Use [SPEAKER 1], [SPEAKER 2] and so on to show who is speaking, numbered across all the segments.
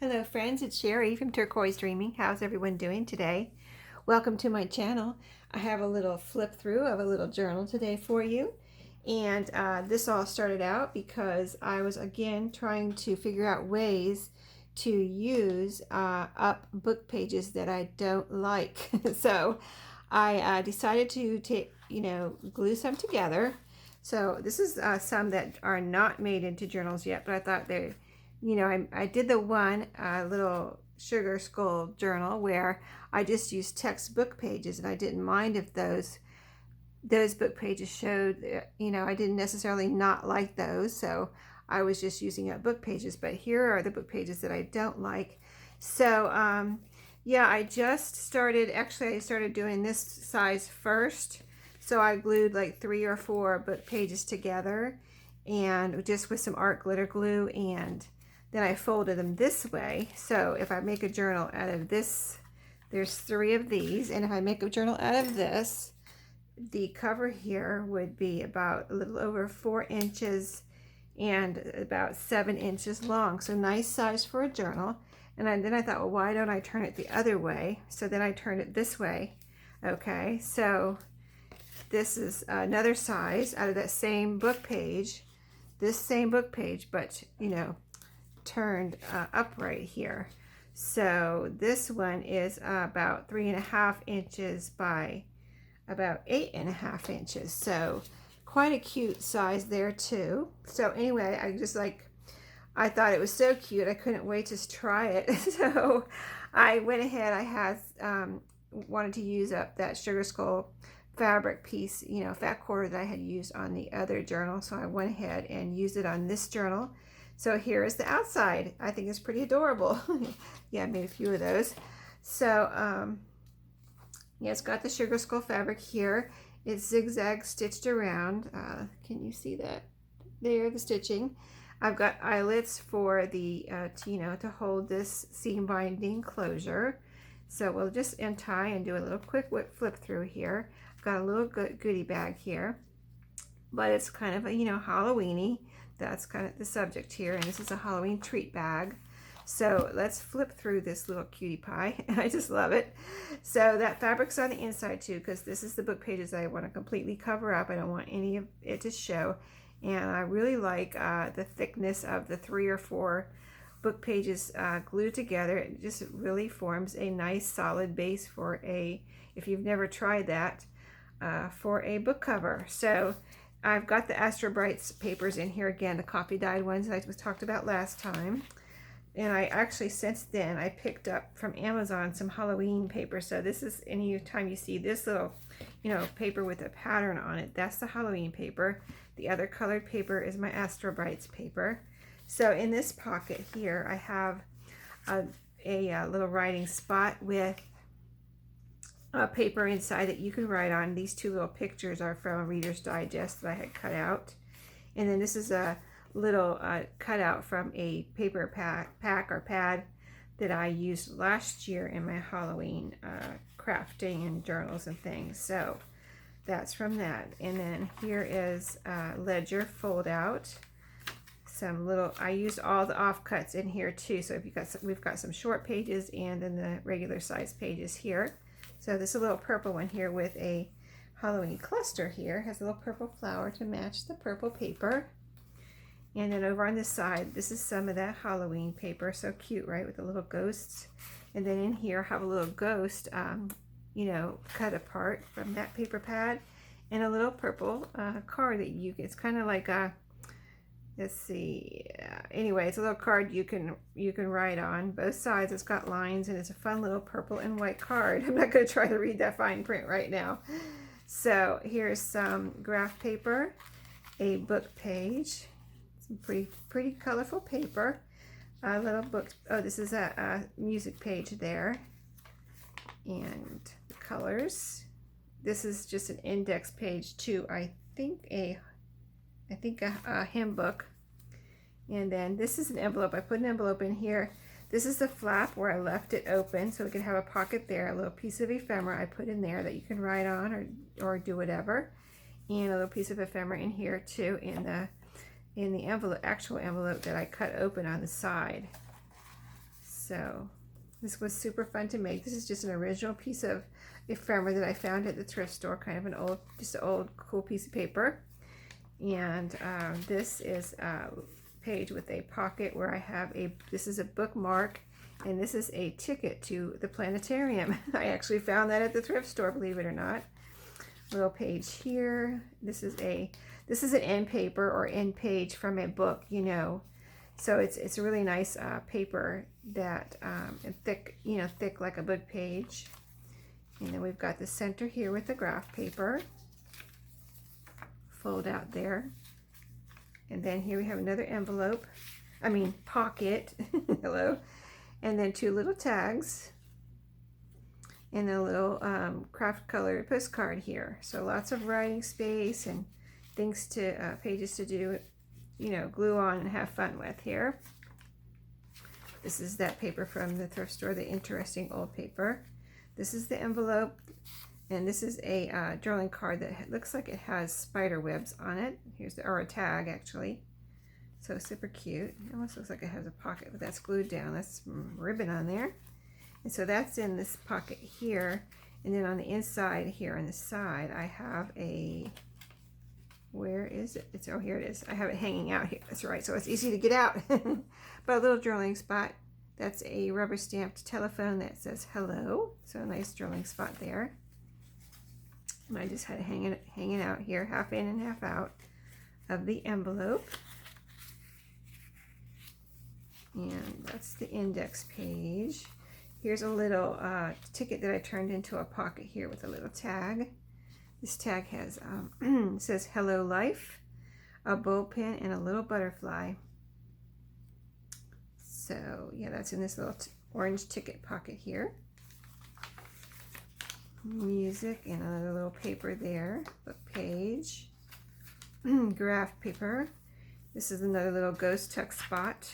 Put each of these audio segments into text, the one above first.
[SPEAKER 1] Hello friends, it's Sherry from Turquoise Dreaming. How's everyone doing today? Welcome to my channel. I have a little flip through of a little journal today for you. And this all started out because I was again trying to figure out ways to use up book pages that I don't like. So I decided to glue some together. So this is some that are not made into journals yet, but I thought they, I did the one little sugar skull journal where I just used textbook pages, and I didn't mind if those book pages showed, I didn't necessarily not like those, so I was just using up book pages. But here are the book pages that I don't like. So yeah, I started doing this size first. So I glued like 3 or 4 book pages together, and just with some art glitter glue, and then I folded them this way. So if I make a journal out of this, there's 3 of these, and if I make a journal out of this, the cover here would be about a little over 4 inches and about 7 inches long. So nice size for a journal. And then I thought, well, why don't I turn it the other way? So then I turned it this way. Okay, so this is another size out of that same book page, this same book page, but turned upright here. So this one is about 3.5 inches by about 8.5 inches. So quite a cute size there too. So anyway, I thought it was so cute, I couldn't wait to try it. So I went ahead, wanted to use up that sugar skull fabric piece, fat quarter that I had used on the other journal. So I went ahead and used it on this journal. So here is the outside. I think it's pretty adorable. Yeah, I made a few of those. So yeah, it's got the sugar skull fabric here. It's zigzag stitched around. Can you see that? There, the stitching. I've got eyelets for the to hold this seam binding closure. So we'll just untie and do a little quick flip through here. I've got a little goodie bag here, but it's kind of a Halloween-y. That's kind of the subject here, and this is a Halloween treat bag. So let's flip through this little cutie pie. I just love it. So that fabric's on the inside too, because this is the book pages I want to completely cover up. I don't want any of it to show. And I really like the thickness of the 3 or 4 book pages glued together. It just really forms a nice solid base for if you've never tried that, for a book cover. So I've got the Astro Brights papers in here again, the coffee dyed ones that I talked about last time. And I actually, since then, I picked up from Amazon some Halloween paper. So this is, any time you see this little, paper with a pattern on it, that's the Halloween paper. The other colored paper is my Astro Brights paper. So in this pocket here, I have a little writing spot with a paper inside that you can write on. These 2 little pictures are from a Reader's Digest that I had cut out. And then this is a little cutout from a paper pack or pad that I used last year in my Halloween crafting and journals and things. So that's from that. And then here is a ledger fold out. I used all the offcuts in here too. So if we've got some short pages and then the regular size pages here. So this is a little purple one here with a Halloween cluster here. Has a little purple flower to match the purple paper. And then over on this side, this is some of that Halloween paper. So cute, right? With the little ghosts. And then in here, I have a little ghost, cut apart from that paper pad. And a little purple card that it's kind of like a, let's see, anyway, it's a little card you can write on both sides. It's got lines, and it's a fun little purple and white card. I'm not going to try to read that fine print right now. So here's some graph paper, a book page, some pretty colorful paper, a little book. Oh, this is a music page there, and the colors. This is just an index page to, I think a hymn book. And then this is an envelope. I put an envelope in here. This is the flap where I left it open so we could have a pocket there. A little piece of ephemera I put in there that you can write on or do whatever. And a little piece of ephemera in here too, in the envelope, actual envelope that I cut open on the side. So this was super fun to make. This is just an original piece of ephemera that I found at the thrift store, kind of an old, just an old cool piece of paper. And this is a page with a pocket where I have this is a bookmark, and this is a ticket to the planetarium. I actually found that at the thrift store, believe it or not. Little page here. This is an end paper or end page from a book, you know. So it's a really nice paper that and thick, you know, thick like a book page. And then we've got the center here with the graph paper. Fold out there. And then here we have another envelope. Pocket. Hello. And then two little tags. And a little craft color postcard here. So lots of writing space and things to, pages to do, you know, glue on and have fun with here. This is that paper from the thrift store, the interesting old paper. This is the envelope, and this is a journaling card that looks like it has spider webs on it. Or a tag actually. So super cute. It almost looks like it has a pocket, but that's glued down. That's some ribbon on there. And so that's in this pocket here. And then on the inside here on the side, I have where is it? Oh, here it is. I have it hanging out here. That's right. So it's easy to get out. But a little journaling spot. That's a rubber stamped telephone that says hello. So a nice journaling spot there. And I just had it hanging out here, half in and half out of the envelope. And that's the index page. Here's a little ticket that I turned into a pocket here with a little tag. This tag has says hello life, a bow pin, and a little butterfly. So yeah, that's in this little orange ticket pocket here. Music and another little paper there, book page, graph paper. This is another little ghost tuck spot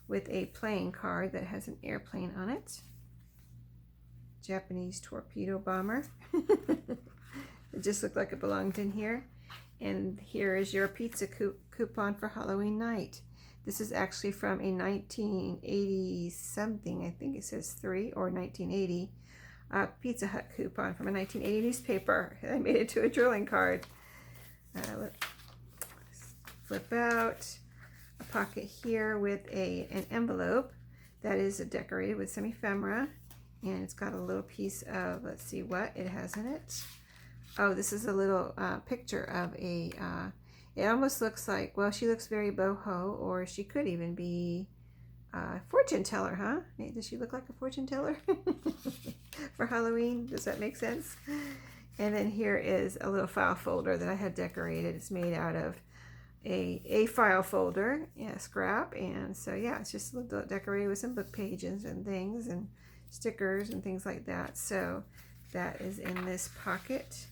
[SPEAKER 1] with a playing card that has an airplane on it. Japanese torpedo bomber. It just looked like it belonged in here. And here is your pizza coupon for Halloween night. This is actually from a 1980 something, I think it says 3 or 1980 Pizza Hut coupon from a 1980 newspaper. I made it to a drilling card. Flip out a pocket here with an envelope that is decorated with some ephemera, and it's got a little piece of, let's see what it has in it. Oh, this is a little picture of it almost looks like, well, she looks very boho, or she could even be a fortune teller, huh? Does she look like a fortune teller for Halloween? Does that make sense? And then here is a little file folder that I had decorated. It's made out of a file folder, yeah, scrap, and so yeah, it's just decorated with some book pages and things and stickers and things like that. So that is in this pocket.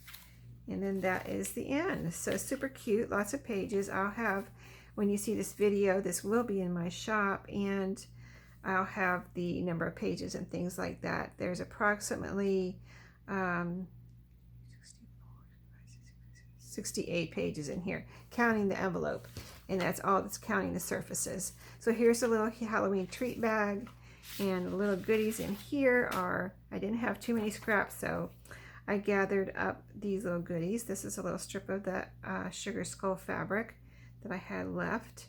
[SPEAKER 1] And then that is the end. So super cute, lots of pages. I'll have, when you see this video, this will be in my shop, and I'll have the number of pages and things like that. There's approximately 68 pages in here, counting the envelope, and that's all that's counting the surfaces. So here's a little Halloween treat bag, and the little goodies in here are, I didn't have too many scraps, so I gathered up these little goodies. This is a little strip of the sugar skull fabric that I had left.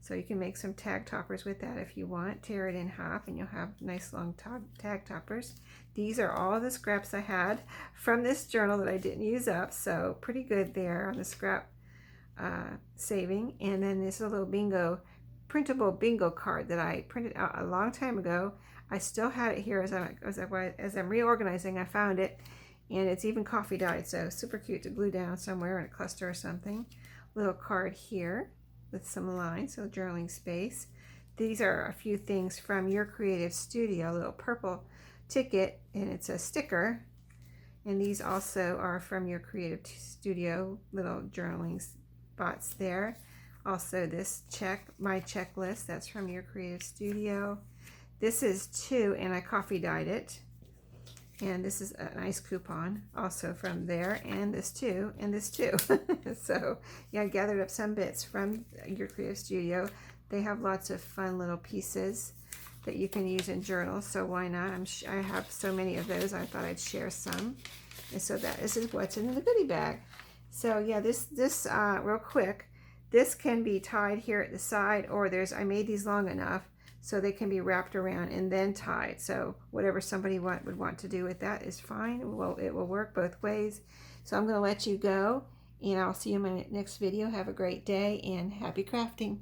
[SPEAKER 1] So you can make some tag toppers with that if you want. Tear it in half and you'll have nice long tag toppers. These are all the scraps I had from this journal that I didn't use up. So pretty good there on the scrap saving. And then this little printable bingo card that I printed out a long time ago. I still had it here as I'm reorganizing. I found it. And it's even coffee dyed, so super cute to glue down somewhere in a cluster or something. Little card here with some lines, so journaling space. These are a few things from Your Creative Studio, a little purple ticket, and it's a sticker. And these also are from Your Creative Studio, little journaling spots there. Also this my checklist, that's from Your Creative Studio. This is too, and I coffee dyed it. And this is a nice coupon also from there, and this too, and this too. So yeah, I gathered up some bits from Your Creative Studio. They have lots of fun little pieces. that you can use in journals, so why not? I have so many of those, I thought I'd share some. And so this is what's in the goodie bag. So yeah, this real quick, this can be tied here at the side, or I made these long enough so they can be wrapped around and then tied. So whatever somebody would want to do with that is fine. Well, it will work both ways. So I'm going to let you go, and I'll see you in my next video. Have a great day and happy crafting.